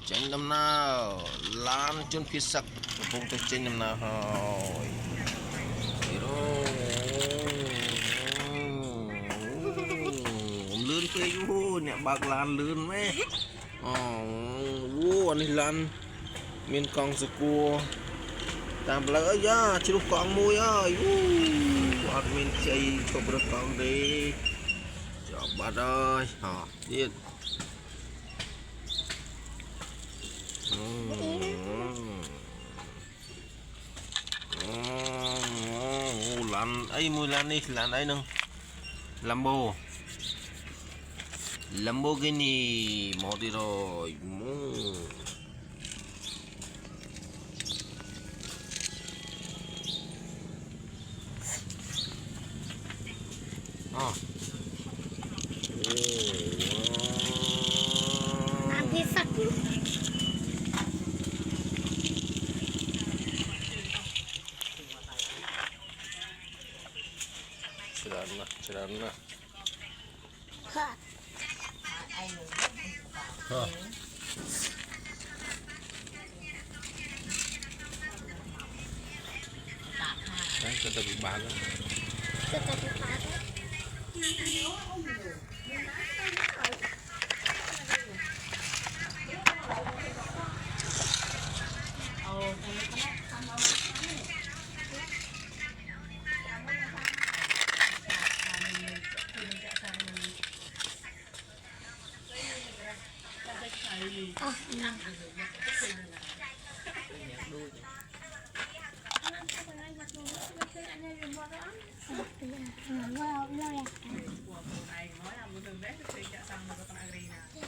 chanh năm nào lan chôn phía sắc vùng tới chanh năm nào hỏi lươn phê vô nè bạc lan lươn mấy vô anh lan miền con sơ cua tam lỡ ya chỉ lúc con mui ơi admin chơi cho bữa con đi cho bà ơi hả điên lan ấy mui lan đi lan ấy nâng Lamborghini mau đi rồi Nanti sakit. Cerana. Hah. Đấy, kita bị bán đó. Kita dipakai. Nói là một đường đấy thì chạy sang rồi con agree nè.